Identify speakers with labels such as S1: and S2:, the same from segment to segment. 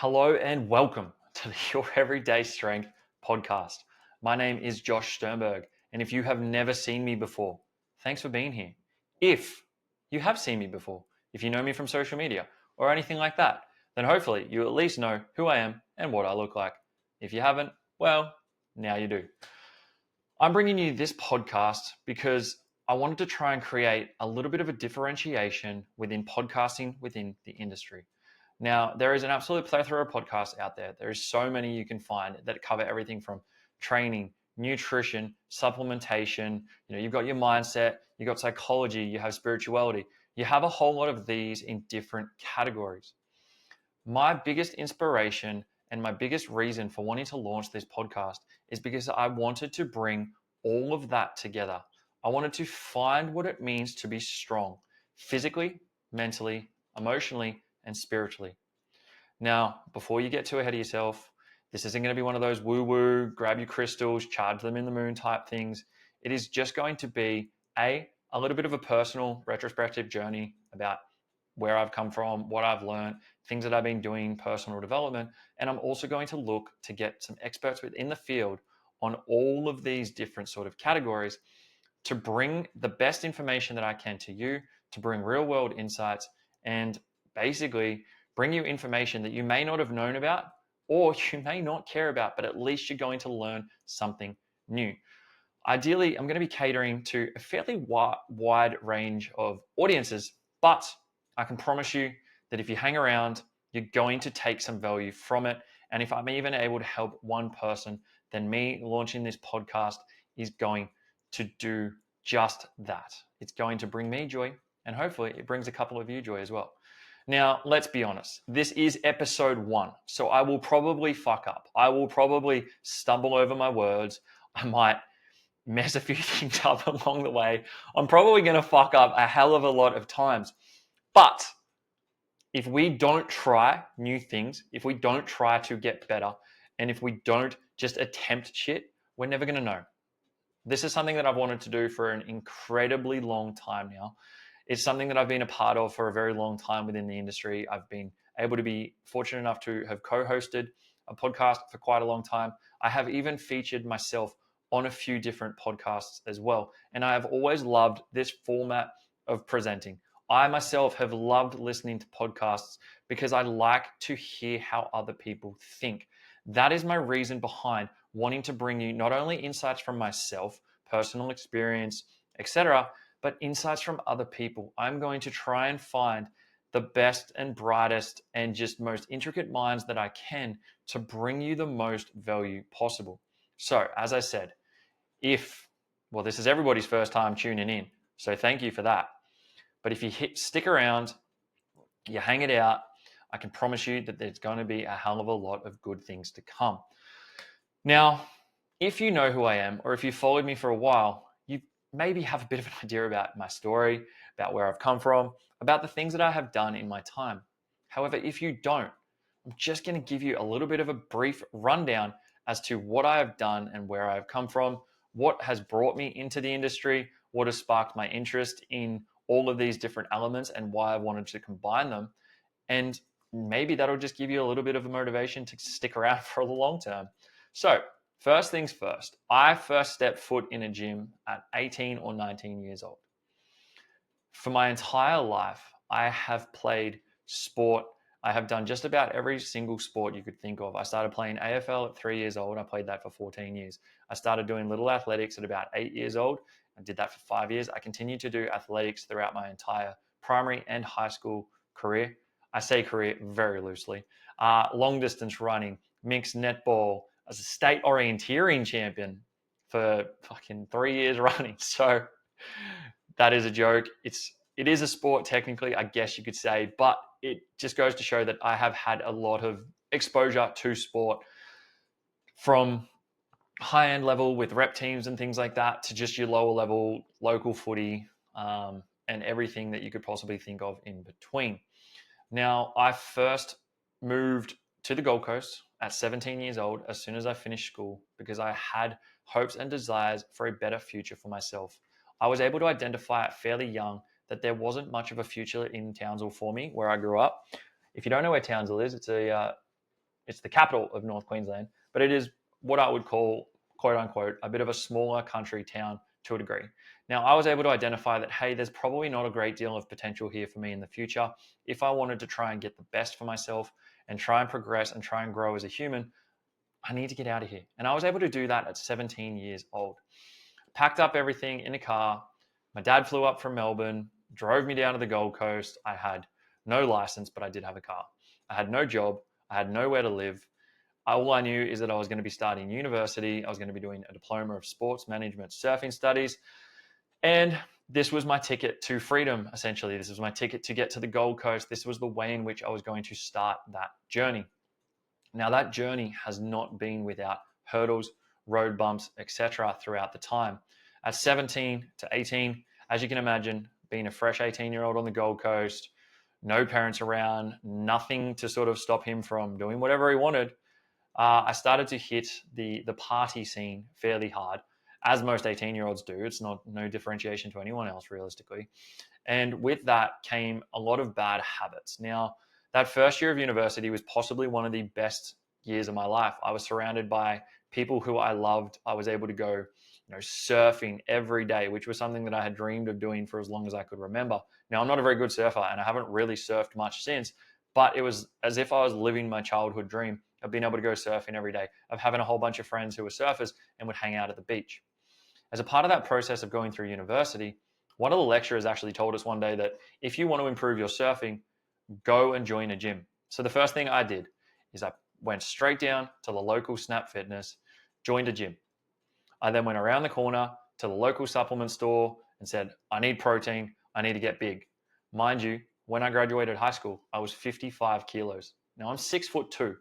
S1: Hello and welcome to the Your Everyday Strength podcast. My name is Josh Sternberg, and if you have never seen me before, thanks for being here. If you have seen me before, if you know me from social media or anything like that, then hopefully you at least know who I am and what I look like. If you haven't, well, now you do. I'm bringing you this podcast because I wanted to try and create a little bit of a differentiation within podcasting within the industry. Now, there is an absolute plethora of podcasts out there. There is so many you can find that cover everything from training, nutrition, supplementation. You've got your mindset, you've got psychology, you have spirituality. You have a whole lot of these in different categories. My biggest inspiration and my biggest reason for wanting to launch this podcast is because I wanted to bring all of that together. I wanted to find what it means to be strong physically, mentally, emotionally, and spiritually. Now, before you get too ahead of yourself, this isn't going to be one of those woo-woo, grab your crystals, charge them in the moon type things. It is just going to be a little bit of a personal retrospective journey about where I've come from, what I've learned, things that I've been doing, personal development. And I'm also going to look to get some experts within the field on all of these different sort of categories to bring the best information that I can to you, to bring real world insights, and basically bring you information that you may not have known about or you may not care about, but at least you're going to learn something new. Ideally, I'm going to be catering to a fairly wide range of audiences, but I can promise you that if you hang around, you're going to take some value from it. And if I'm even able to help one person, then me launching this podcast is going to do just that. It's going to bring me joy, and hopefully it brings a couple of you joy as well. Now, let's be honest. This is episode 1, so I will probably fuck up. I will probably stumble over my words. I might mess a few things up along the way. I'm probably going to fuck up a hell of a lot of times. But if we don't try new things, if we don't try to get better, and if we don't just attempt shit, we're never going to know. This is something that I've wanted to do for an incredibly long time now. It's something that I've been a part of for a very long time within the industry. I've been able to be fortunate enough to have co-hosted a podcast for quite a long time. I have even featured myself on a few different podcasts as well. And I have always loved this format of presenting. I myself have loved listening to podcasts because I like to hear how other people think. That is my reason behind wanting to bring you not only insights from myself, personal experience, etc., but insights from other people. I'm going to try and find the best and brightest and just most intricate minds that I can to bring you the most value possible. So, as I said, this is everybody's first time tuning in, so thank you for that. But if you stick around, you hang it out, I can promise you that there's going to be a hell of a lot of good things to come. Now, if you know who I am, or if you followed me for a while, you maybe have a bit of an idea about my story, about where I've come from, about the things that I have done in my time. However, if you don't, I'm just going to give you a little bit of a brief rundown as to what I have done and where I have come from, what has brought me into the industry, what has sparked my interest in all of these different elements and why I wanted to combine them. And maybe that'll just give you a little bit of a motivation to stick around for the long term. So, first things first, I first stepped foot in a gym at 18 or 19 years old. For my entire life, I have played sport. I have done just about every single sport you could think of. I started playing AFL at 3 years old. I played that for 14 years. I started doing little athletics at about 8 years old. I did that for 5 years. I continued to do athletics throughout my entire primary and high school career. I say career very loosely. Long distance running, mixed netball, as a state orienteering champion for fucking 3 years running. So that is a joke. It is a sport technically, I guess you could say, but it just goes to show that I have had a lot of exposure to sport from high-end level with rep teams and things like that to just your lower level local footy and everything that you could possibly think of in between. Now, I first moved to the Gold Coast at 17 years old as soon as I finished school because I had hopes and desires for a better future for myself. I was able to identify at fairly young that there wasn't much of a future in Townsville for me where I grew up. If you don't know where Townsville is, it's a it's the capital of North Queensland, but it is what I would call, quote unquote, a bit of a smaller country town to a degree. Now, I was able to identify that, hey, there's probably not a great deal of potential here for me in the future. If I wanted to try and get the best for myself and try and progress and try and grow as a human, I need to get out of here. And I was able to do that at 17 years old. Packed up everything in a car. My dad flew up from Melbourne, drove me down to the Gold Coast. I had no license, but I did have a car. I had no job. I had nowhere to live. All I knew is that I was going to be starting university. I was going to be doing a diploma of sports management, surfing studies. And this was my ticket to freedom, essentially. This was my ticket to get to the Gold Coast. This was the way in which I was going to start that journey. Now, that journey has not been without hurdles, road bumps, etc. throughout the time. At 17 to 18, as you can imagine, being a fresh 18-year-old on the Gold Coast, no parents around, nothing to sort of stop him from doing whatever he wanted, I started to hit the party scene fairly hard, as most 18-year-olds do. It's no differentiation to anyone else, realistically. And with that came a lot of bad habits. Now, that first year of university was possibly one of the best years of my life. I was surrounded by people who I loved. I was able to go, surfing every day, which was something that I had dreamed of doing for as long as I could remember. Now, I'm not a very good surfer, and I haven't really surfed much since, but it was as if I was living my childhood dream of being able to go surfing every day, of having a whole bunch of friends who were surfers and would hang out at the beach. As a part of that process of going through university, one of the lecturers actually told us one day that if you want to improve your surfing, go and join a gym. So the first thing I did is I went straight down to the local Snap Fitness, joined a gym. I then went around the corner to the local supplement store and said, I need protein, I need to get big. Mind you, when I graduated high school, I was 55 kilos. Now I'm 6'2",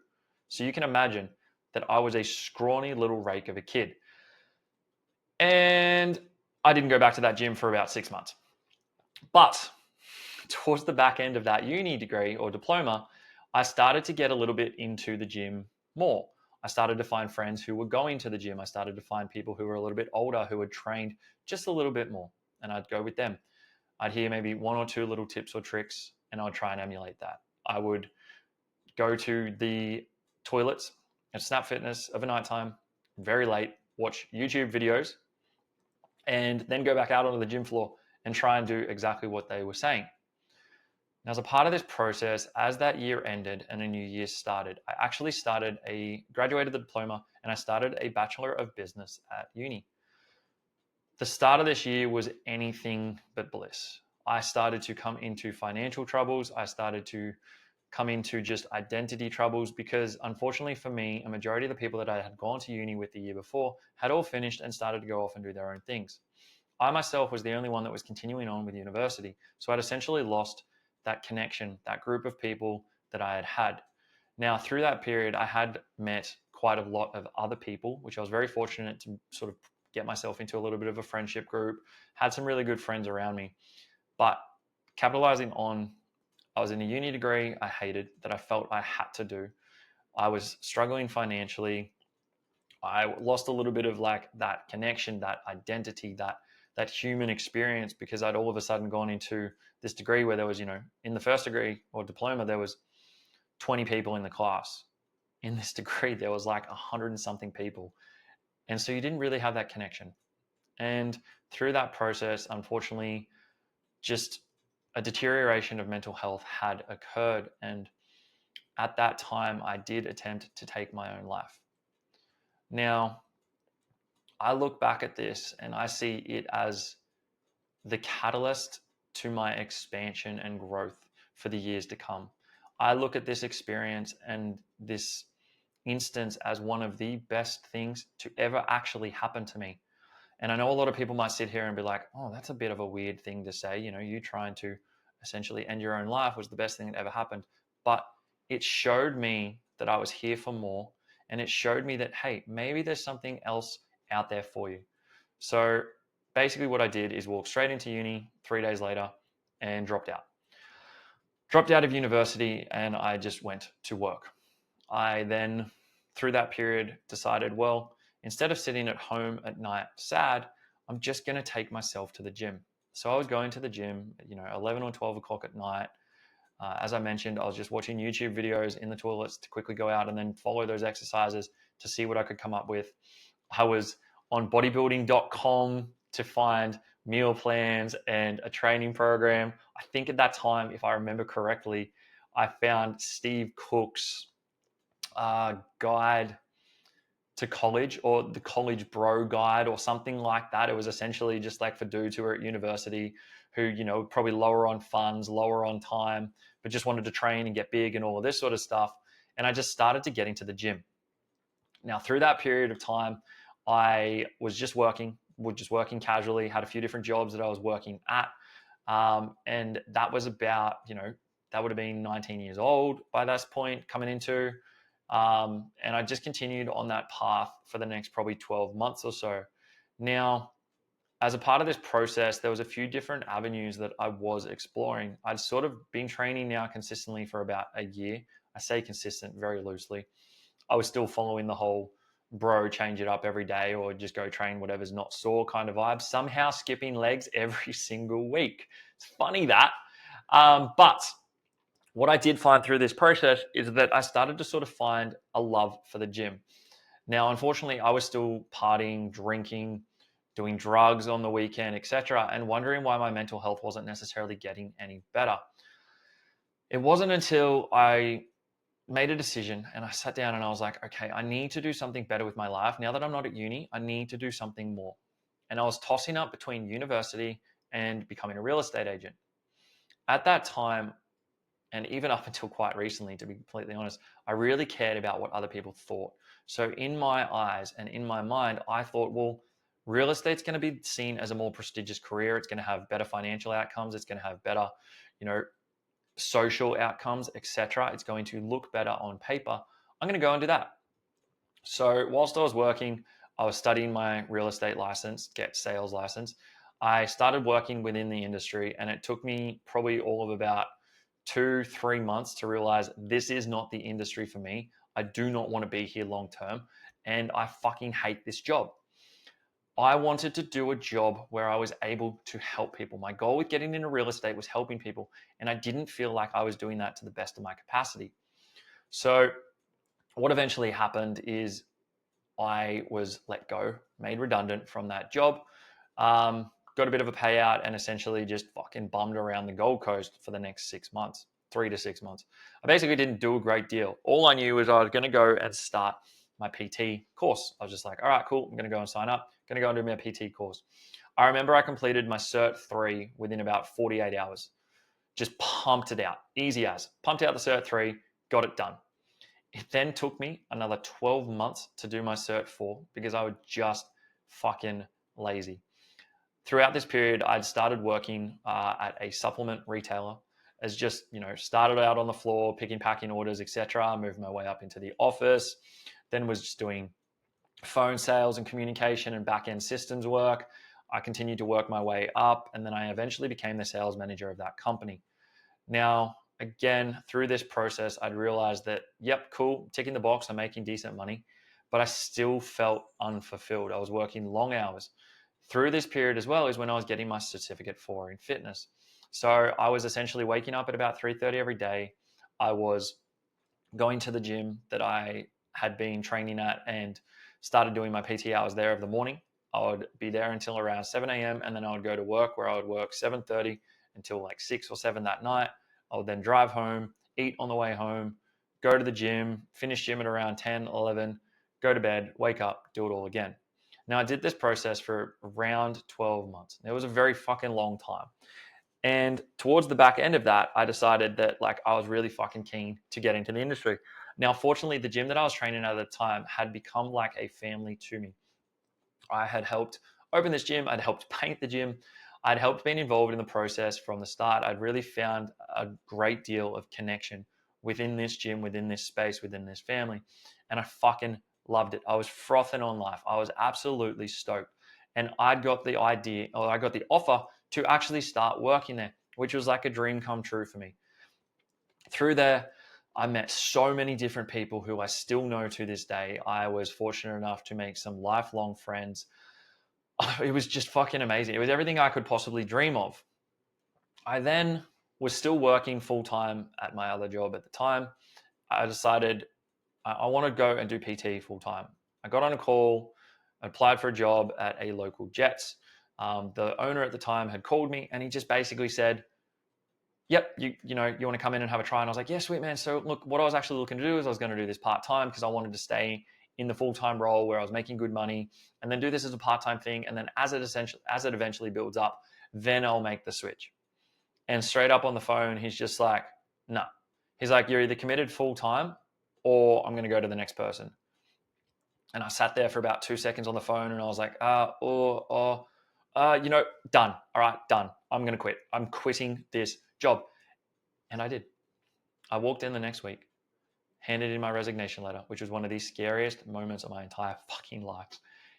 S1: so you can imagine that I was a scrawny little rake of a kid. And I didn't go back to that gym for about 6 months. But towards the back end of that uni degree or diploma, I started to get a little bit into the gym more. I started to find friends who were going to the gym. I started to find people who were a little bit older who had trained just a little bit more, and I'd go with them. I'd hear maybe one or two little tips or tricks, and I'd try and emulate that. I would go to the toilets at Snap Fitness of a nighttime, very late, watch YouTube videos, and then go back out onto the gym floor and try and do exactly what they were saying. Now, as a part of this process, as that year ended and a new year started, I actually graduated the diploma, and I started a Bachelor of Business at uni. The start of this year was anything but bliss. I started to come into financial troubles. I started to come into just identity troubles because, unfortunately for me, a majority of the people that I had gone to uni with the year before had all finished and started to go off and do their own things. I myself was the only one that was continuing on with university. So I'd essentially lost that connection, that group of people that I had had. Now, through that period, I had met quite a lot of other people, which I was very fortunate to sort of get myself into a little bit of a friendship group, had some really good friends around me. But capitalizing on, I was in a uni degree I hated, that I felt I had to do. I was struggling financially. I lost a little bit of like that connection, that identity, that human experience, because I'd all of a sudden gone into this degree where there was, in the first degree or diploma, there was 20 people in the class. In this degree, there was like 100 and something people. And so you didn't really have that connection. And through that process, unfortunately, just a deterioration of mental health had occurred. And at that time, I did attempt to take my own life. Now, I look back at this and I see it as the catalyst to my expansion and growth for the years to come. I look at this experience and this instance as one of the best things to ever actually happen to me. And I know a lot of people might sit here and be like, oh, that's a bit of a weird thing to say. You trying to essentially end your own life was the best thing that ever happened. But it showed me that I was here for more. And it showed me that, hey, maybe there's something else out there for you. So basically what I did is walk straight into uni 3 days later and dropped out. Dropped out of university and I just went to work. I then, through that period, decided, well, instead of sitting at home at night sad, I'm just going to take myself to the gym. So I was going to the gym, 11 or 12 o'clock at night, As I mentioned, I was just watching YouTube videos in the toilets to quickly go out and then follow those exercises to see what I could come up with. I was on bodybuilding.com to find meal plans and a training program. I think at that time, if I remember correctly, I found Steve Cook's guide to college, or the college bro guide, or something like that. It was essentially just like for dudes who are at university who, probably lower on funds, lower on time, but just wanted to train and get big and all of this sort of stuff. And I just started to get into the gym. Now, through that period of time, I was just working casually, had a few different jobs that I was working at. And that was about, that would have been 19 years old by this point coming into. And I just continued on that path for the next probably 12 months or so. Now, as a part of this process, there was a few different avenues that I was exploring. I'd sort of been training now consistently for about a year. I say consistent very loosely. I was still following the whole bro, change it up every day or just go train whatever's not sore kind of vibe. Somehow skipping legs every single week. It's funny that. But what I did find through this process is that I started to sort of find a love for the gym. Now, unfortunately, I was still partying, drinking, doing drugs on the weekend, etc., and wondering why my mental health wasn't necessarily getting any better. It wasn't until I made a decision and I sat down and I was like, okay, I need to do something better with my life. Now that I'm not at uni, I need to do something more. And I was tossing up between university and becoming a real estate agent. At that time, and even up until quite recently, to be completely honest, I really cared about what other people thought. So in my eyes and in my mind, I thought, well, real estate's going to be seen as a more prestigious career. It's going to have better financial outcomes. It's going to have better, social outcomes, etc. It's going to look better on paper. I'm going to go and do that. So whilst I was working, I was studying my real estate license, get sales license. I started working within the industry, and it took me probably all of about 2-3 months to realize this is not the industry for me. I do not want to be here long term, and I fucking hate this job. I wanted to do a job where I was able to help people. My goal with getting into real estate was helping people, and I didn't feel like I was doing that to the best of my capacity. So what eventually happened is I was let go, made redundant from that job, got a bit of a payout, and essentially just fucking bummed around the Gold Coast for the next 6 months, 3 to 6 months. I basically didn't do a great deal. All I knew was I was going to go and start my PT course. I was just like, all right, cool. I'm going to go and sign up. I'm going to go and do my PT course. I remember I completed my Cert 3 within about 48 hours. Just pumped it out. Easy as. Pumped out the Cert 3, got it done. It then took me another 12 months to do my Cert 4 because I was just fucking lazy. Throughout this period, I'd started working at a supplement retailer as just, started out on the floor, picking, packing orders, etc. Moved my way up into the office, then was just doing phone sales and communication and back-end systems work. I continued to work my way up, and then I eventually became the sales manager of that company. Now, again, through this process, I'd realized that, yep, cool, ticking the box, I'm making decent money, but I still felt unfulfilled. I was working long hours. Through this period as well is when I was getting my certificate for in fitness. So I was essentially waking up at about 3:30 every day. I was going to the gym that I had been training at and started doing my PT hours there of the morning. I would be there until around 7 a.m. and then I would go to work, where I would work 7:30 until like 6 or 7 that night. I would then drive home, eat on the way home, go to the gym, finish gym at around 10, 11, go to bed, wake up, do it all again. Now, I did this process for around 12 months. It was a very fucking long time. And towards the back end of that, I decided that I was really fucking keen to get into the industry. Now, fortunately, the gym that I was training at the time had become like a family to me. I had helped open this gym. I'd helped paint the gym. I'd helped being involved in the process from the start. I'd really found a great deal of connection within this gym, within this space, within this family. And I fucking loved it. I was frothing on life. I was absolutely stoked. And I got the offer to actually start working there, which was like a dream come true for me. Through there, I met so many different people who I still know to this day. I was fortunate enough to make some lifelong friends. It was just fucking amazing. It was everything I could possibly dream of. I then was still working full-time at my other job at the time. I decided I want to go and do PT full-time. I got on a call, applied for a job at a local Jets. The owner at the time had called me and he just basically said, yep, you want to come in and have a try? And I was like, yeah, sweet, man. So look, what I was actually looking to do is I was going to do this part-time because I wanted to stay in the full-time role where I was making good money, and then do this as a part-time thing. And then as it eventually builds up, then I'll make the switch. And straight up on the phone, he's just like, no. He's like, you're either committed full-time or I'm going to go to the next person. And I sat there for about 2 seconds on the phone and I was like, done. All right, done. I'm going to quit. I'm quitting this job. And I did. I walked in the next week, handed in my resignation letter, which was one of the scariest moments of my entire fucking life.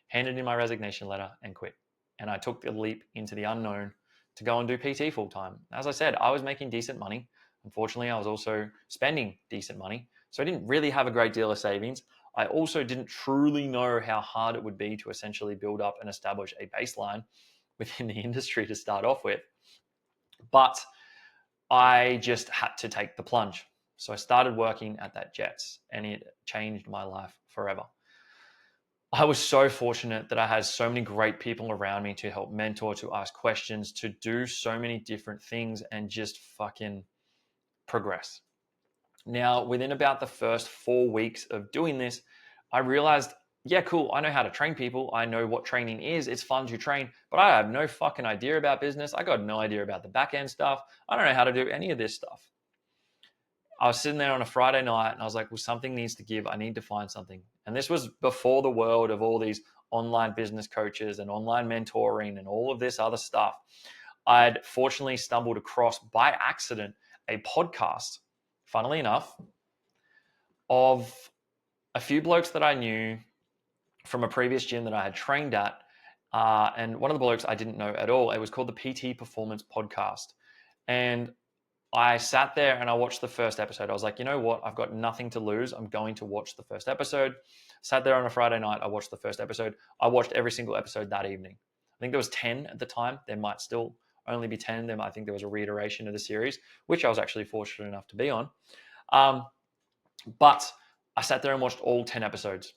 S1: Handed in my resignation letter and quit. And I took the leap into the unknown to go and do PT full time. As I said, I was making decent money. Unfortunately, I was also spending decent money. So I didn't really have a great deal of savings. I also didn't truly know how hard it would be to essentially build up and establish a baseline within the industry to start off with. But I just had to take the plunge. So I started working at that Jets and it changed my life forever. I was so fortunate that I had so many great people around me to help mentor, to ask questions, to do so many different things and just fucking progress. Now, within about the first 4 weeks of doing this, I realized, yeah, cool, I know how to train people. I know what training is. It's fun to train, but I have no fucking idea about business. I got no idea about the back end stuff. I don't know how to do any of this stuff. I was sitting there on a Friday night and I was like, well, something needs to give. I need to find something. And this was before the world of all these online business coaches and online mentoring and all of this other stuff. I'd fortunately stumbled across by accident a podcast, funnily enough, of a few blokes that I knew from a previous gym that I had trained at. And one of the blokes I didn't know at all. It was called the PT Performance Podcast. And I sat there and I watched the first episode. I was like, you know what? I've got nothing to lose. I'm going to watch the first episode. Sat there on a Friday night. I watched the first episode. I watched every single episode that evening. I think there was 10 at the time. There might still only be 10. I think there was a reiteration of the series, which I was actually fortunate enough to be on. But I sat there and watched all 10 episodes,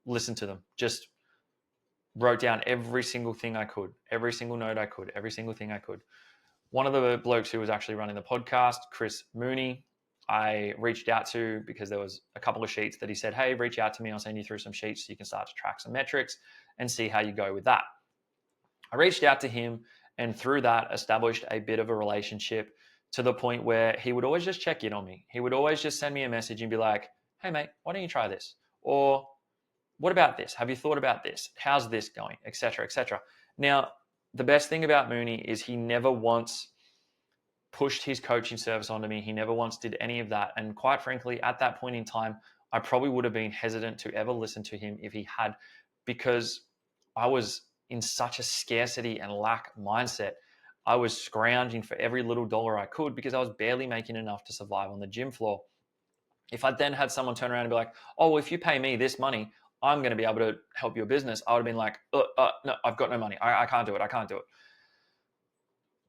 S1: listened to them, just wrote down every single thing I could, every single note I could, every single thing I could. One of the blokes who was actually running the podcast, Chris Mooney, I reached out to because there was a couple of sheets that he said, hey, reach out to me. I'll send you through some sheets so you can start to track some metrics and see how you go with that. I reached out to him and through that established a bit of a relationship to the point where he would always just check in on me. He would always just send me a message and be like, hey, mate, why don't you try this? Or what about this? Have you thought about this? How's this going? Et cetera, et cetera. Now, the best thing about Mooney is he never once pushed his coaching service onto me. He never once did any of that. And quite frankly, at that point in time, I probably would have been hesitant to ever listen to him if he had, because I was in such a scarcity and lack mindset. I was scrounging for every little dollar I could because I was barely making enough to survive on the gym floor. If I then had someone turn around and be like, oh, well, if you pay me this money, I'm going to be able to help your business, I would have been like, no, I've got no money. I can't do it. I can't do it.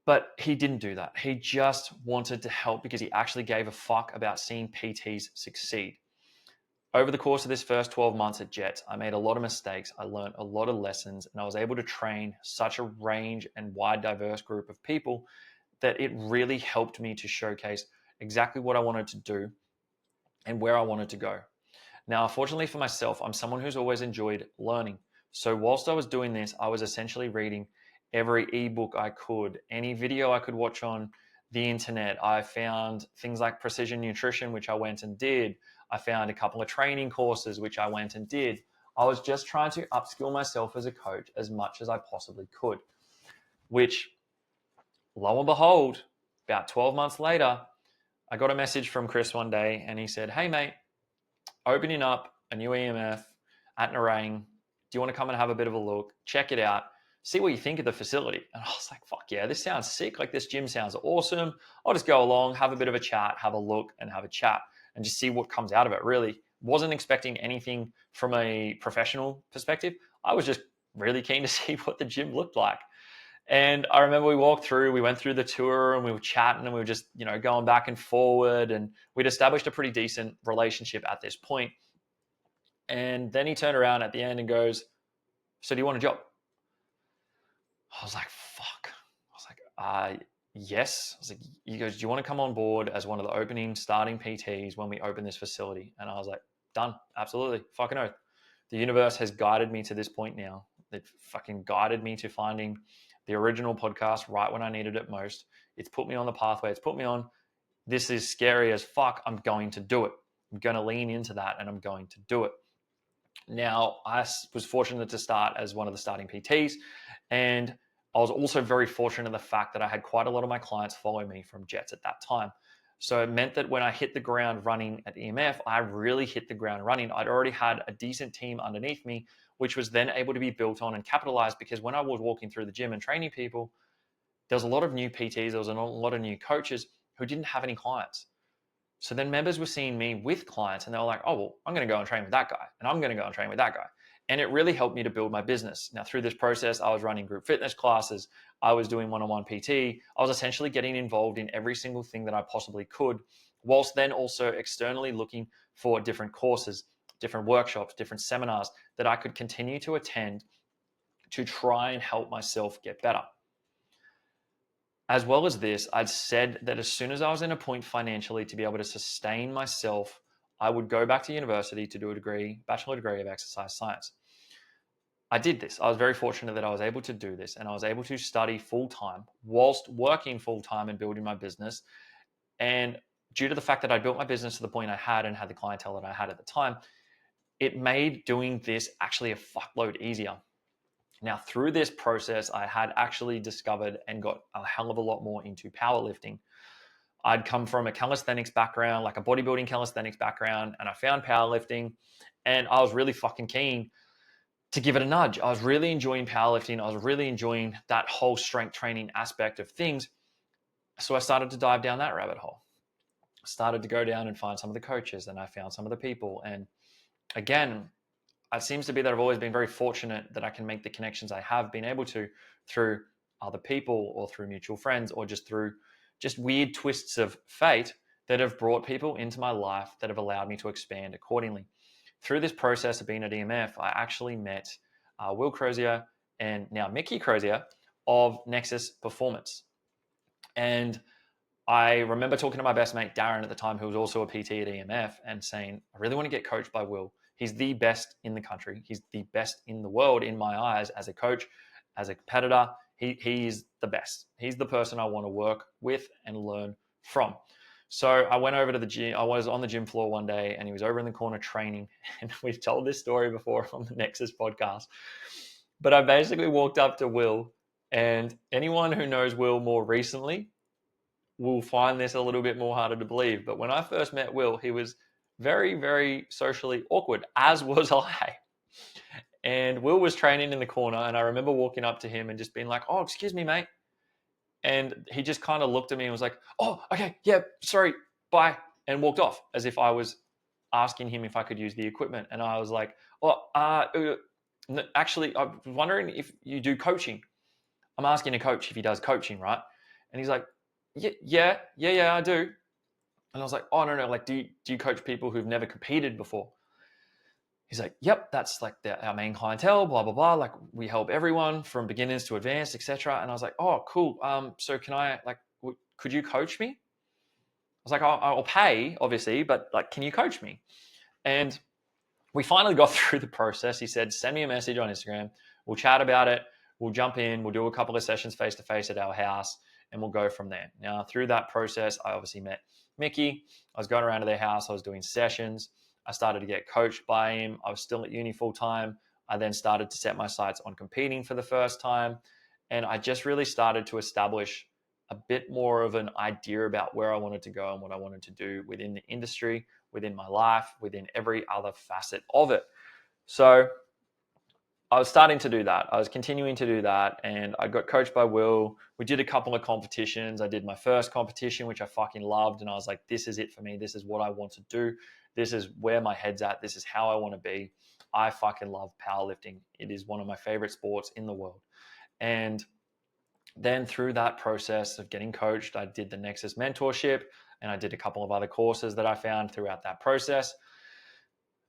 S1: But he didn't do that. He just wanted to help because he actually gave a fuck about seeing PTs succeed. Over the course of this first 12 months at Jets, I made a lot of mistakes. I learned a lot of lessons, and I was able to train such a range and wide, diverse group of people that it really helped me to showcase exactly what I wanted to do and where I wanted to go. Now, fortunately for myself, I'm someone who's always enjoyed learning. So whilst I was doing this, I was essentially reading every ebook I could, any video I could watch on the internet. I found things like precision nutrition, which I went and did. I found a couple of training courses, which I went and did. I was just trying to upskill myself as a coach as much as I possibly could, which, lo and behold, about 12 months later, I got a message from Chris one day and he said, hey, mate, opening up a new EMF at Narang. Do you want to come and have a bit of a look? Check it out. See what you think of the facility. And I was like, fuck yeah, this sounds sick. Like, this gym sounds awesome. I'll just go along, have a bit of a chat, have a look and have a chat and just see what comes out of it. Really wasn't expecting anything from a professional perspective. I was just really keen to see what the gym looked like. And I remember we went through the tour and we were chatting and we were just, going back and forward, and we'd established a pretty decent relationship at this point. And then he turned around at the end and goes, "So do you want a job?" I was like, fuck. I was like, yes. I was like, he goes, "Do you want to come on board as one of the opening starting PTs when we open this facility?" And I was like, done. Absolutely. Fucking oath. The universe has guided me to this point now. It fucking guided me to finding the original podcast right when I needed it most. It's put me on the pathway. It's put me on, this is scary as fuck. I'm going to do it. I'm going to lean into that and I'm going to do it. Now, I was fortunate to start as one of the starting PTs, and I was also very fortunate in the fact that I had quite a lot of my clients follow me from Jets at that time. So it meant that when I hit the ground running at EMF, I really hit the ground running. I'd already had a decent team underneath me, which was then able to be built on and capitalized, because when I was walking through the gym and training people, there was a lot of new PTs, there was a lot of new coaches who didn't have any clients. So then members were seeing me with clients and they were like, "Oh, well, I'm going to go and train with that guy, and I'm going to go and train with that guy." And it really helped me to build my business. Now, through this process, I was running group fitness classes. I was doing one-on-one PT. I was essentially getting involved in every single thing that I possibly could, whilst then also externally looking for different courses, different workshops, different seminars that I could continue to attend to try and help myself get better. As well as this, I'd said that as soon as I was in a point financially to be able to sustain myself, I would go back to university to do a bachelor degree of exercise science. I did this. I was very fortunate that I was able to do this, and I was able to study full time whilst working full time and building my business. And due to the fact that I built my business to the point I had and had the clientele that I had at the time, it made doing this actually a fuckload easier. Now, through this process, I had actually discovered and got a hell of a lot more into powerlifting. I'd come from a calisthenics background, like a bodybuilding calisthenics background, and I found powerlifting, and I was really fucking keen to give it a nudge. I was really enjoying powerlifting. I was really enjoying that whole strength training aspect of things. So I started to dive down that rabbit hole. I started to go down and find some of the coaches, and I found some of the people. And again, it seems to be that I've always been very fortunate that I can make the connections I have been able to through other people or through mutual friends or just through just weird twists of fate that have brought people into my life that have allowed me to expand accordingly. Through this process of being at EMF, I actually met Will Crozier and now Mickey Crozier of Nexus Performance. And I remember talking to my best mate, Darren, at the time, who was also a PT at EMF, and saying, "I really want to get coached by Will. He's the best in the country. He's the best in the world in my eyes as a coach, as a competitor. He's the best. He's the person I want to work with and learn from." So I went over to the gym. I was on the gym floor one day and he was over in the corner training. And we've told this story before on the Nexus podcast. But I basically walked up to Will, and anyone who knows Will more recently will find this a little bit more harder to believe. But when I first met Will, he was very, very socially awkward, as was I. And Will was training in the corner, and I remember walking up to him and just being like, "Oh, excuse me, mate." And he just kind of looked at me and was like, "Oh, okay, yeah, sorry, bye," and walked off as if I was asking him if I could use the equipment. And I was like, "Oh, actually, I was wondering if you do coaching." I'm asking a coach if he does coaching, right? And he's like, yeah, I do. And I was like, "Oh, no, like, do you coach people who've never competed before?" He's like, "Yep, that's like our main clientele, blah, blah, blah. Like, we help everyone from beginners to advanced, etc." And I was like, "Oh, cool. So can I, like, could you coach me?" I was like, "I'll pay, obviously, but like, can you coach me?" And we finally got through the process. He said, "Send me a message on Instagram. We'll chat about it. We'll jump in. We'll do a couple of sessions face-to-face at our house, and we'll go from there." Now, through that process, I obviously met Mickey. I was going around to their house. I was doing sessions. I started to get coached by him. I was still at uni full-time. I then started to set my sights on competing for the first time. And I just really started to establish a bit more of an idea about where I wanted to go and what I wanted to do within the industry, within my life, within every other facet of it. So I was starting to do that. I was continuing to do that, and I got coached by Will. We did a couple of competitions. I did my first competition, which I fucking loved, and I was like, "This is it for me. This is what I want to do. This is where my head's at. This is how I want to be." I fucking love powerlifting. It is one of my favorite sports in the world. And Then through that process of getting coached, I did the Nexus mentorship and I did a couple of other courses that I found throughout that process.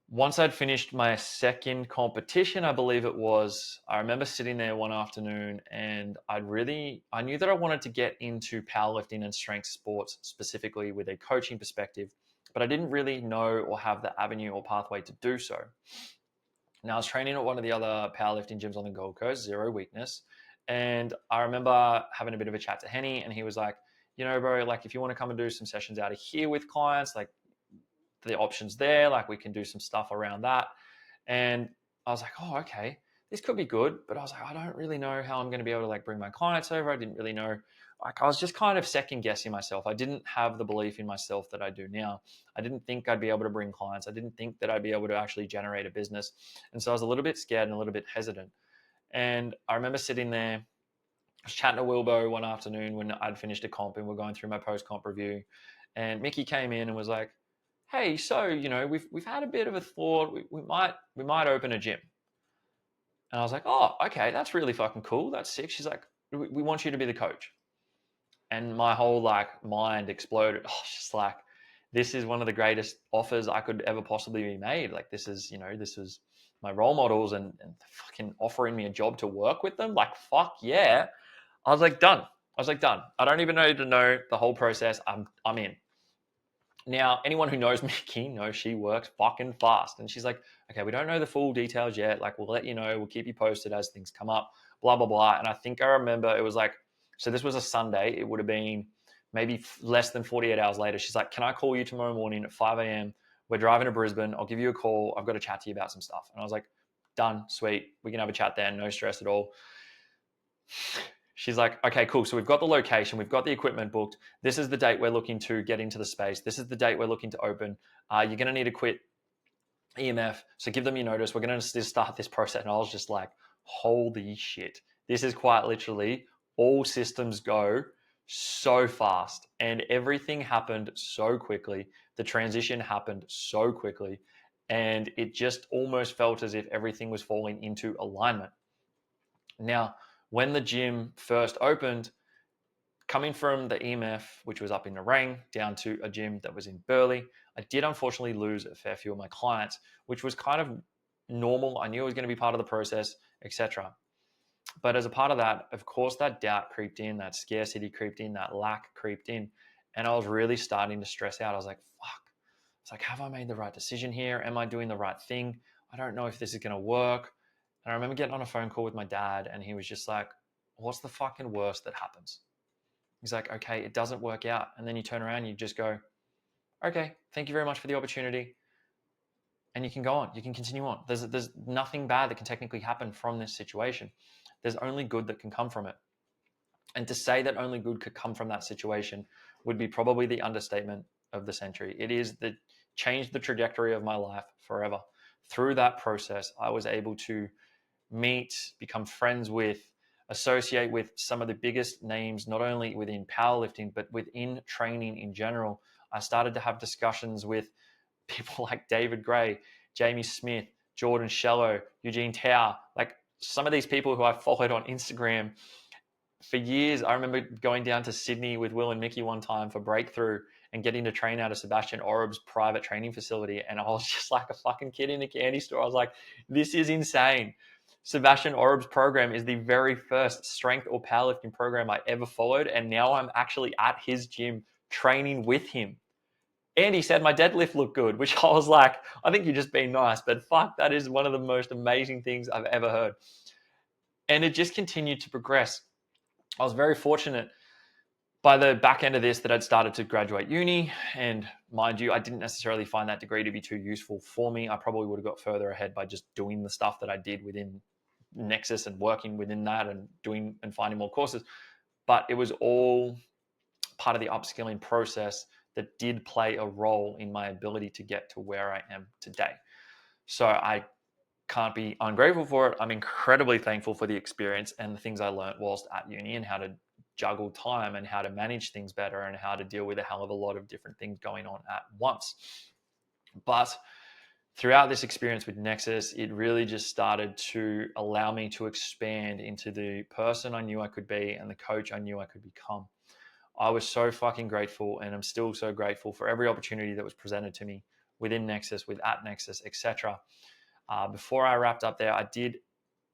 S1: Once I'd finished my second competition, I believe it was, I remember sitting there one afternoon and I knew that I wanted to get into powerlifting and strength sports specifically with a coaching perspective, but I didn't really know or have the avenue or pathway to do so. Now, I was training at one of the other powerlifting gyms on the Gold Coast, Zero Weakness. And I remember having a bit of a chat to Henny, and he was like, you know, bro, like if you want to come and do some sessions out of here with clients, like the options there, like we can do some stuff around that. And I was like, oh, okay, this could be good. But I was like, I don't really know how I'm going to be able to like bring my clients over. I didn't really know. Like I was just kind of second guessing myself. I didn't have the belief in myself that I do now. I didn't think I'd be able to bring clients. I didn't think that I'd be able to actually generate a business. And so I was a little bit scared and a little bit hesitant. And I remember sitting there, I was chatting to Wilbo one afternoon when I'd finished a comp and we're going through my post-comp review. And Mickey came in and was like, hey, so, you know, we've had a bit of a thought. We might open a gym. And I was like, oh, okay, that's really fucking cool. That's sick. She's like, we want you to be the coach. And my whole like mind exploded. I was just like, this is one of the greatest offers I could ever possibly be made. Like this is, you know, this was my role models and fucking offering me a job to work with them. Like, fuck yeah. I was like, done. Done. I don't even need to know the whole process. I'm in. Now, anyone who knows Mickey knows she works fucking fast. And she's like, okay, we don't know the full details yet. Like, we'll let you know. We'll keep you posted as things come up, blah, blah, blah. And I think I remember it was like, so this was a Sunday. It would have been maybe less than 48 hours later. She's like, can I call you tomorrow morning at 5 a.m.? We're driving to Brisbane. I'll give you a call. I've got to chat to you about some stuff. And I was like, done, sweet. We can have a chat then. No stress at all. She's like, okay, cool. So we've got the location, we've got the equipment booked. This is the date we're looking to get into the space. This is the date we're looking to open. You're going to need to quit EMF. So give them your notice. We're going to start this process. And I was just like, holy shit. This is quite literally all systems go so fast and everything happened so quickly. The transition happened so quickly. And it just almost felt as if everything was falling into alignment. Now, when the gym first opened, coming from the EMF, which was up in Nerang, down to a gym that was in Burleigh, I did unfortunately lose a fair few of my clients, which was kind of normal. I knew it was going to be part of the process, etc. But as a part of that, of course, that doubt creeped in, that scarcity creeped in, that lack creeped in. And I was really starting to stress out. I was like, fuck. It's like, have I made the right decision here? Am I doing the right thing? I don't know if this is going to work. And I remember getting on a phone call with my dad and he was just like, what's the fucking worst that happens? He's like, okay, it doesn't work out. And then you turn around and you just go, okay, thank you very much for the opportunity. And you can go on, you can continue on. There's nothing bad that can technically happen from this situation. There's only good that can come from it. And to say that only good could come from that situation would be probably the understatement of the century. It is the changed the trajectory of my life forever. Through that process, I was able to meet, become friends with, associate with some of the biggest names, not only within powerlifting, but within training in general. I started to have discussions with people like David Gray, Jamie Smith, Jordan Shello, Eugene Tao, like some of these people who I followed on Instagram for years. I remember going down to Sydney with Will and Mickey one time for Breakthrough and getting to train out of Sebastian Orub's private training facility. And I was just like a fucking kid in a candy store. I was like, this is insane. Sebastian Orub's program is the very first strength or powerlifting program I ever followed. And now I'm actually at his gym training with him. And he said my deadlift looked good, which I was like, I think you're just being nice, but fuck, that is one of the most amazing things I've ever heard. And it just continued to progress. I was very fortunate by the back end of this that I'd started to graduate uni. And mind you, I didn't necessarily find that degree to be too useful for me. I probably would have got further ahead by just doing the stuff that I did within Nexus and working within that and doing and finding more courses. But it was all part of the upskilling process that did play a role in my ability to get to where I am today. So I can't be ungrateful for it. I'm incredibly thankful for the experience and the things I learned whilst at uni and how to juggle time and how to manage things better and how to deal with a hell of a lot of different things going on at once. But throughout this experience with Nexus, it really just started to allow me to expand into the person I knew I could be and the coach I knew I could become. I was so fucking grateful, and I'm still so grateful for every opportunity that was presented to me within Nexus, with at Nexus, etc. Before I wrapped up there, I did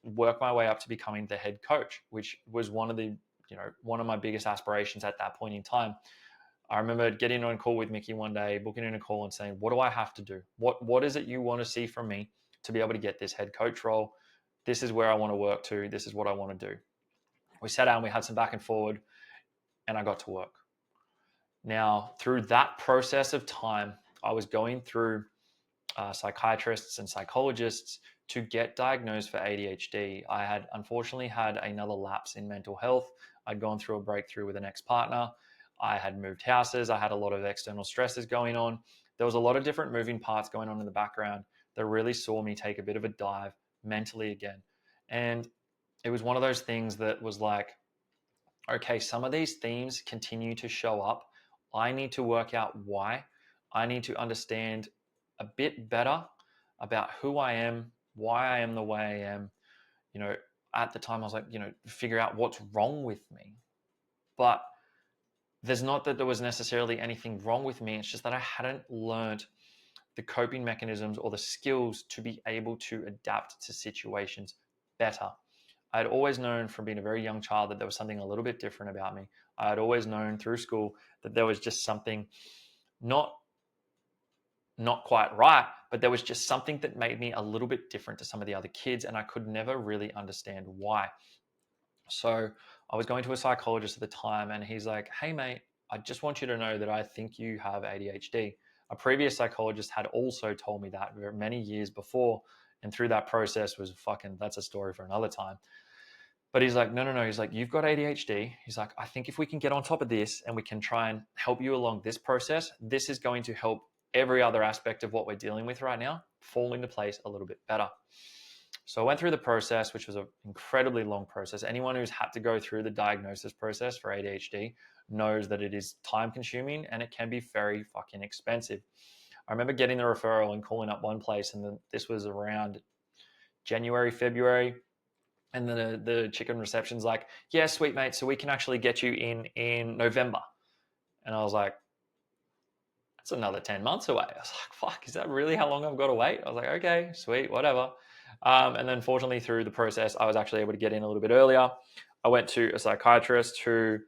S1: work my way up to becoming the head coach, which was one of my biggest aspirations at that point in time. I remember getting on a call with Mickey one day, booking in a call and saying, what do I have to do? What is it you want to see from me to be able to get this head coach role? This is where I want to work to. This is what I want to do. We sat down, we had some back and forward, and I got to work. Now, through that process of time, I was going through psychiatrists and psychologists to get diagnosed for ADHD. I had unfortunately had another lapse in mental health. I'd gone through a breakthrough with an ex-partner. I had moved houses. I had a lot of external stresses going on. There was a lot of different moving parts going on in the background that really saw me take a bit of a dive mentally again. And it was one of those things that was like, okay, some of these themes continue to show up. I need to work out why. I need to understand a bit better about who I am, why I am the way I am. At the time I was like, figure out what's wrong with me. But there's not that there was necessarily anything wrong with me. It's just that I hadn't learned the coping mechanisms or the skills to be able to adapt to situations better. I had always known from being a very young child that there was something a little bit different about me. I had always known through school that there was just something not quite right, but there was just something that made me a little bit different to some of the other kids, and I could never really understand why. So I was going to a psychologist at the time, and he's like, hey, mate, I just want you to know that I think you have ADHD. A previous psychologist had also told me that many years before, and through that process that's a story for another time. But he's like, no. He's like, you've got ADHD. He's like, I think if we can get on top of this and we can try and help you along this process, this is going to help every other aspect of what we're dealing with right now fall into place a little bit better. So I went through the process, which was an incredibly long process. Anyone who's had to go through the diagnosis process for ADHD knows that it is time consuming and it can be very fucking expensive. I remember getting the referral and calling up one place, and this was around January, February. And then the chicken reception's like, yeah, sweet mate, so we can actually get you in November. And I was like, that's another 10 months away. I was like, fuck, is that really how long I've got to wait? I was like, okay, sweet, whatever. And then fortunately through the process, I was actually able to get in a little bit earlier. I went to a psychiatrist who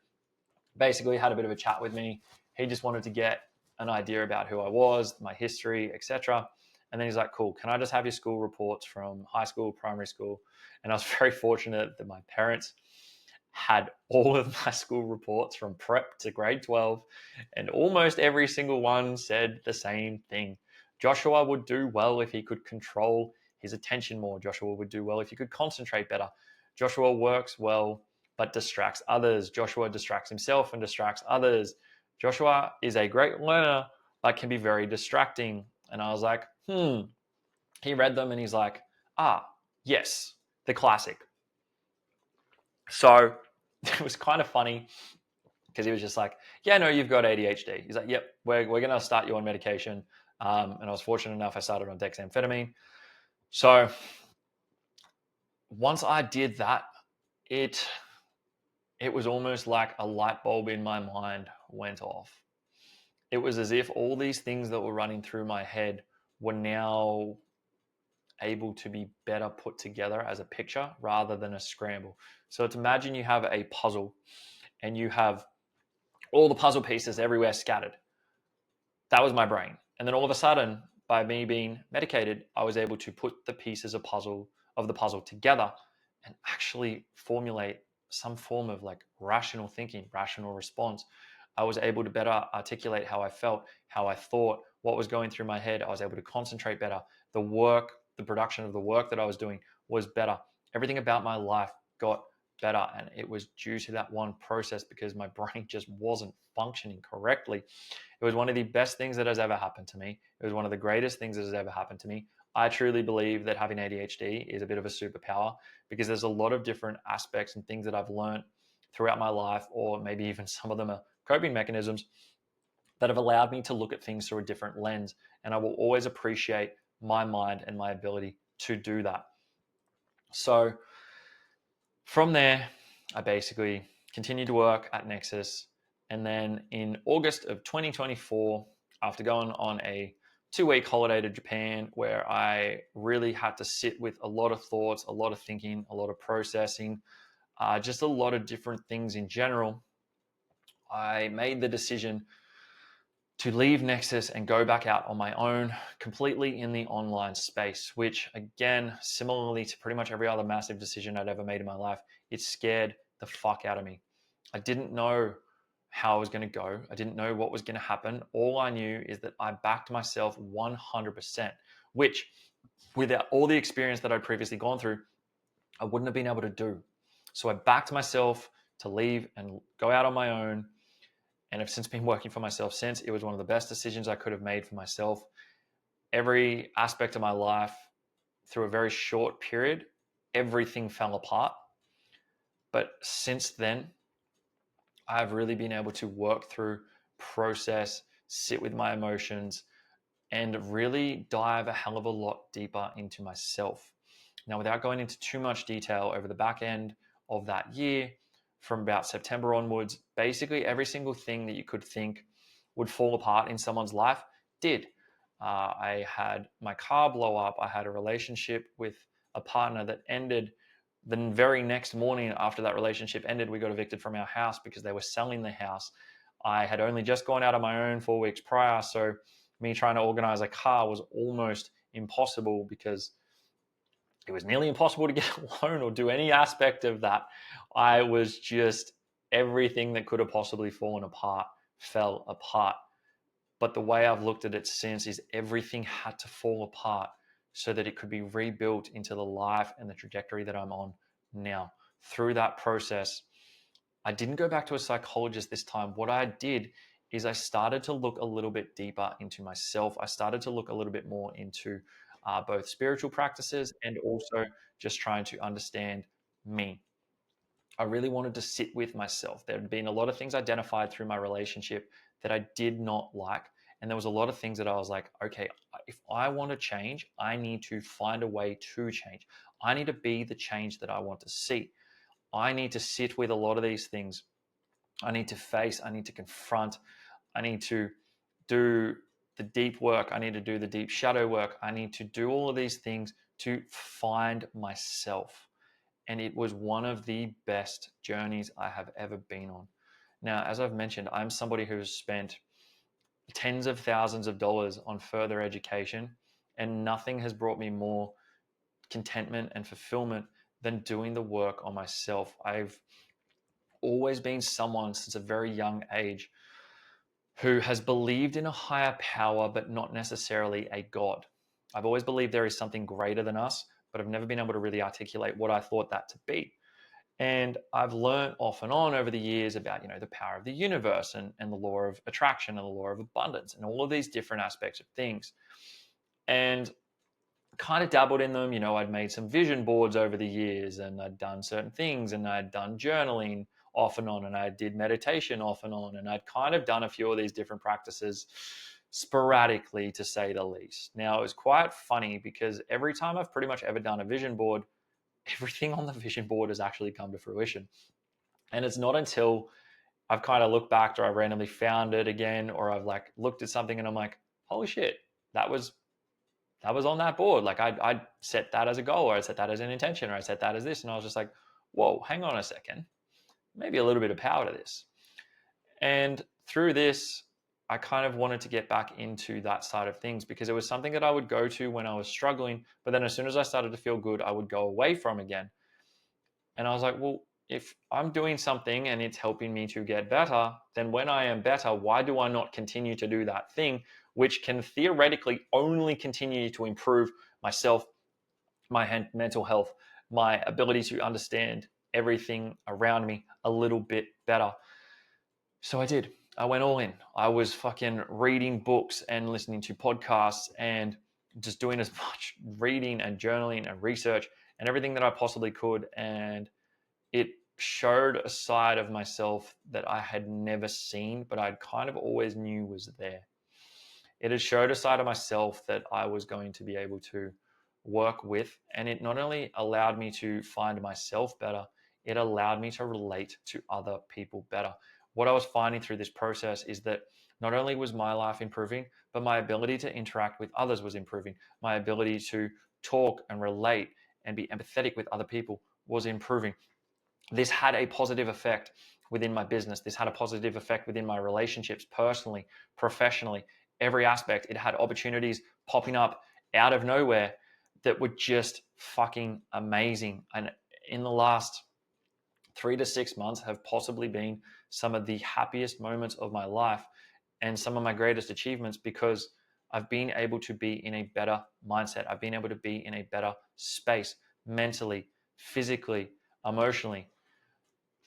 S1: basically had a bit of a chat with me. He just wanted to get an idea about who I was, my history, etc. And then he's like, cool, can I just have your school reports from high school, primary school? And I was very fortunate that my parents had all of my school reports from prep to grade 12, and almost every single one said the same thing. Joshua would do well if he could control his attention more. Joshua would do well if he could concentrate better. Joshua works well but distracts others. Joshua distracts himself and distracts others. Joshua is a great learner but can be very distracting. And I was like, He read them and he's like, yes, the classic. So it was kind of funny because he was just like, yeah, no, you've got ADHD. He's like, yep, we're going to start you on medication. And I was fortunate enough, I started on dexamphetamine. So once I did that, it was almost like a light bulb in my mind went off. It was as if all these things that were running through my head were now able to be better put together as a picture rather than a scramble. So to imagine you have a puzzle and you have all the puzzle pieces everywhere scattered. That was my brain. And then all of a sudden, by me being medicated, I was able to put the pieces of the puzzle together and actually formulate some form of like rational thinking, rational response. I was able to better articulate how I felt, how I thought, what was going through my head. I was able to concentrate better. The production of the work that I was doing was better. Everything about my life got better, and it was due to that one process because my brain just wasn't functioning correctly. It was one of the best things that has ever happened to me. It was one of the greatest things that has ever happened to me. I truly believe that having ADHD is a bit of a superpower because there's a lot of different aspects and things that I've learned throughout my life, or maybe even some of them are coping mechanisms that have allowed me to look at things through a different lens. And I will always appreciate my mind and my ability to do that. So from there, I basically continued to work at Nexus. And then in August of 2024, after going on a 2-week holiday to Japan, where I really had to sit with a lot of thoughts, a lot of thinking, a lot of processing, just a lot of different things in general, I made the decision to leave Nexus and go back out on my own, completely in the online space, which again, similarly to pretty much every other massive decision I'd ever made in my life, it scared the fuck out of me. I didn't know how I was going to go. I didn't know what was going to happen. All I knew is that I backed myself 100%, which without all the experience that I'd previously gone through, I wouldn't have been able to do. So I backed myself to leave and go out on my own, and I've since been working for myself since. It was one of the best decisions I could have made for myself. Every aspect of my life, through a very short period, everything fell apart. But since then, I've really been able to work through, process, sit with my emotions, and really dive a hell of a lot deeper into myself. Now, without going into too much detail, over the back end of that year, from about September onwards, basically every single thing that you could think would fall apart in someone's life did. I had my car blow up. I had a relationship with a partner that ended. The very next morning after that relationship ended, we got evicted from our house because they were selling the house. I had only just gone out on my own 4 weeks prior, so me trying to organize a car was almost impossible because it was nearly impossible to get a loan or do any aspect of that. I was just, everything that could have possibly fallen apart fell apart. But the way I've looked at it since is everything had to fall apart so that it could be rebuilt into the life and the trajectory that I'm on now. Through that process, I didn't go back to a psychologist this time. What I did is I started to look a little bit deeper into myself. I started to look a little bit more into both spiritual practices and also just trying to understand me. I really wanted to sit with myself. There had been a lot of things identified through my relationship that I did not like. And there was a lot of things that I was like, okay, if I want to change, I need to find a way to change. I need to be the change that I want to see. I need to sit with a lot of these things. I need to face, I need to confront, I need to do the deep work. I need to do the deep shadow work. I need to do all of these things to find myself. And it was one of the best journeys I have ever been on. Now, as I've mentioned, I'm somebody who has spent tens of thousands of dollars on further education, and nothing has brought me more contentment and fulfillment than doing the work on myself. I've always been someone since a very young age who has believed in a higher power, but not necessarily a God. I've always believed there is something greater than us, but I've never been able to really articulate what I thought that to be. And I've learned off and on over the years about, the power of the universe and the law of attraction and the law of abundance and all of these different aspects of things. And kind of dabbled in them. I'd made some vision boards over the years and I'd done certain things and I'd done journaling off and on and I did meditation off and on and I'd kind of done a few of these different practices sporadically, to say the least. Now, it was quite funny because every time I've pretty much ever done a vision board, everything on the vision board has actually come to fruition. And it's not until I've kind of looked back or I randomly found it again, or I've like looked at something and I'm like, holy shit, that was on that board. Like I set that as a goal, or I set that as an intention, or I set that as this. And I was just like, whoa, hang on a second. Maybe a little bit of power to this. And through this, I kind of wanted to get back into that side of things because it was something that I would go to when I was struggling. But then as soon as I started to feel good, I would go away from again. And I was like, well, if I'm doing something and it's helping me to get better, then when I am better, why do I not continue to do that thing, which can theoretically only continue to improve myself, my mental health, my ability to understand everything around me a little bit better? So I did. I went all in. I was fucking reading books and listening to podcasts and just doing as much reading and journaling and research and everything that I possibly could. And it showed a side of myself that I had never seen, but I kind of always knew was there. It had showed a side of myself that I was going to be able to work with. And it not only allowed me to find myself better, it allowed me to relate to other people better. What I was finding through this process is that not only was my life improving, but my ability to interact with others was improving. My ability to talk and relate and be empathetic with other people was improving. This had a positive effect within my business. This had a positive effect within my relationships, personally, professionally, every aspect. It had opportunities popping up out of nowhere that were just fucking amazing. And in the last 3 to 6 months have possibly been some of the happiest moments of my life and some of my greatest achievements, because I've been able to be in a better mindset. I've been able to be in a better space mentally, physically, emotionally.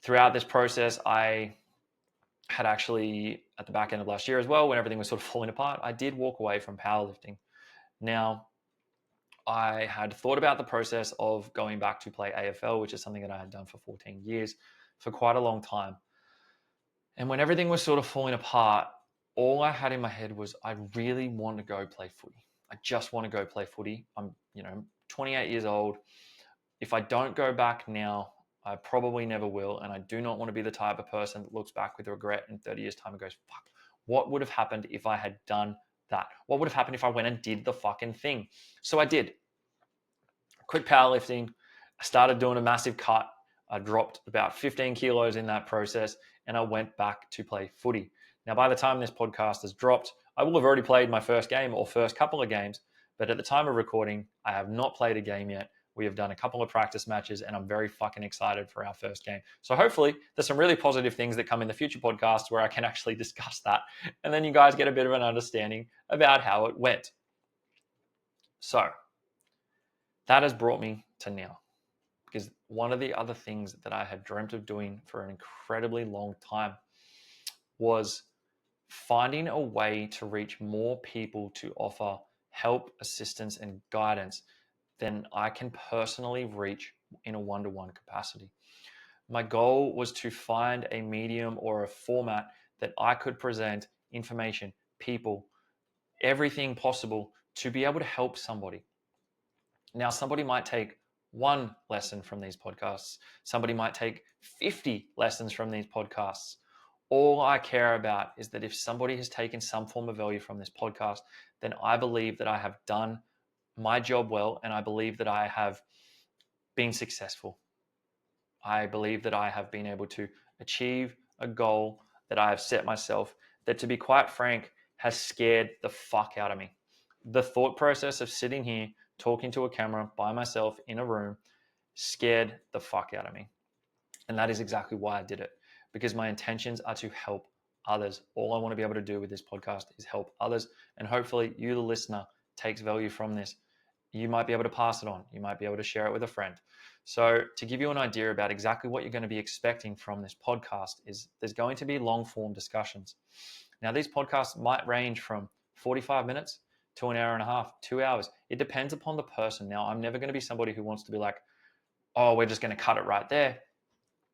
S1: Throughout this process, I had actually, at the back end of last year as well, when everything was sort of falling apart, I did walk away from powerlifting. Now, I had thought about the process of going back to play AFL, which is something that I had done for 14 years, for quite a long time. And when everything was sort of falling apart, all I had in my head was, I really want to go play footy. I just want to go play footy. I'm, 28 years old. If I don't go back now, I probably never will. And I do not want to be the type of person that looks back with regret in 30 years' time and goes, fuck, what would have happened if I had done that? What would have happened if I went and did the fucking thing? So I did. Quit powerlifting. I started doing a massive cut. I dropped about 15 kilos in that process, and I went back to play footy. Now, by the time this podcast has dropped, I will have already played my first game or first couple of games. But at the time of recording, I have not played a game yet. We have done a couple of practice matches, and I'm very fucking excited for our first game. So hopefully there's some really positive things that come in the future podcasts where I can actually discuss that. And then you guys get a bit of an understanding about how it went. So that has brought me to now, because one of the other things that I had dreamt of doing for an incredibly long time was finding a way to reach more people to offer help, assistance, and guidance than I can personally reach in a one-to-one capacity. My goal was to find a medium or a format that I could present information, people, everything possible to be able to help somebody. Now, somebody might take one lesson from these podcasts. Somebody might take 50 lessons from these podcasts. All I care about is that if somebody has taken some form of value from this podcast, then I believe that I have done my job well, and I believe that I have been successful. I believe that I have been able to achieve a goal that I have set myself that, to be quite frank, has scared the fuck out of me. The thought process of sitting here talking to a camera by myself in a room scared the fuck out of me. And that is exactly why I did it, because my intentions are to help others. All I want to be able to do with this podcast is help others. And hopefully you, the listener, takes value from this. You might be able to pass it on. You might be able to share it with a friend. So to give you an idea about exactly what you're going to be expecting from this podcast is there's going to be long form discussions. Now, these podcasts might range from 45 minutes to an hour and a half, 2 hours. It depends upon the person. Now, I'm never going to be somebody who wants to be like, oh, we're just going to cut it right there.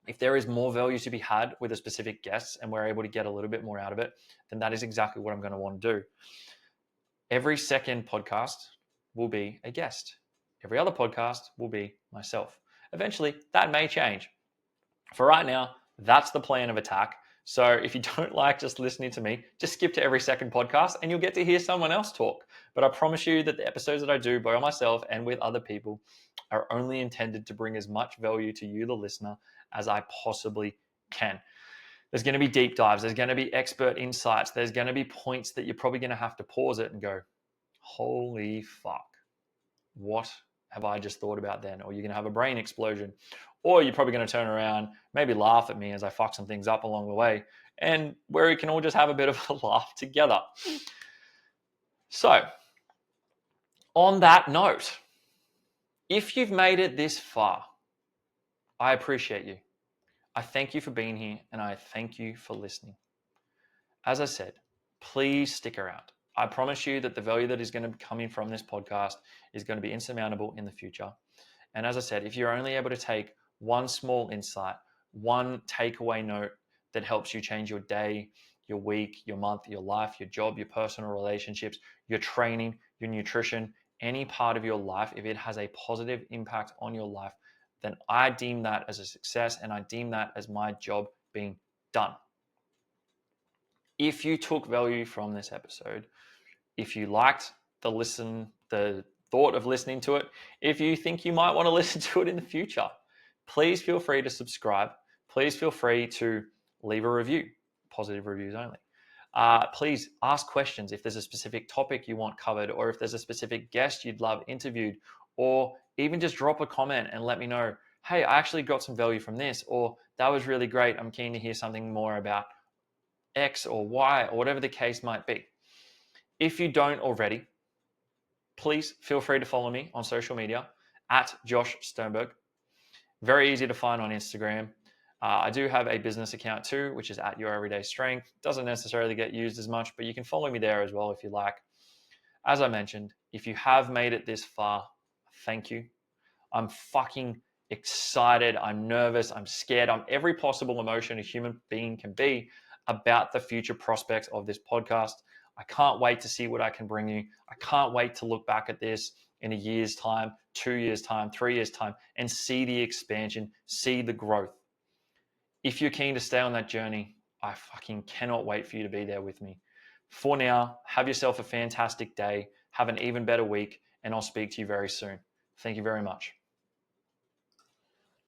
S1: If there is more value to be had with a specific guest and we're able to get a little bit more out of it, then that is exactly what I'm going to want to do. Every second podcast will be a guest. Every other podcast will be myself. Eventually, that may change. For right now, that's the plan of attack. So if you don't like just listening to me, just skip to every second podcast and you'll get to hear someone else talk. But I promise you that the episodes that I do by myself and with other people are only intended to bring as much value to you, the listener, as I possibly can. There's going to be deep dives. There's going to be expert insights. There's going to be points that you're probably going to have to pause it and go, holy fuck, what have I just thought about then? Or you're going to have a brain explosion. Or you're probably going to turn around, maybe laugh at me as I fuck some things up along the way, and where we can all just have a bit of a laugh together. So, on that note, if you've made it this far, I appreciate you. I thank you for being here, and I thank you for listening. As I said, please stick around. I promise you that the value that is going to be coming from this podcast is going to be insurmountable in the future. And as I said, if you're only able to take one small insight, one takeaway note that helps you change your day your week, your month, your life, your job, your personal relationships, your training, your nutrition, any part of your life, if it has a positive impact on your life, then I deem that as a success and I deem that as my job being done. If you took value from this episode, if you liked the thought of listening to it, if you think you might want to listen to it in the future, please feel free to subscribe. Please feel free to leave a review, positive reviews only. Please ask questions if there's a specific topic you want covered, or if there's a specific guest you'd love interviewed, or even just drop a comment and let me know, hey, I actually got some value from this, or that was really great. I'm keen to hear something more about X or Y, or whatever the case might be. If you don't already, please feel free to follow me on social media at Josh Sternberg. Very easy to find on Instagram. I do have a business account too, which is at Your Everyday Strength. Doesn't necessarily get used as much, but you can follow me there as well if you like. As I mentioned, if you have made it this far, thank you. I'm fucking excited. I'm nervous. I'm scared. I'm every possible emotion a human being can be about the future prospects of this podcast. I can't wait to see what I can bring you. I can't wait to look back at this in a year's time, 2 years' time, 3 years' time, and see the expansion, see the growth. If you're keen to stay on that journey, I fucking cannot wait for you to be there with me. For now, have yourself a fantastic day. Have an even better week, and I'll speak to you very soon. Thank you very much.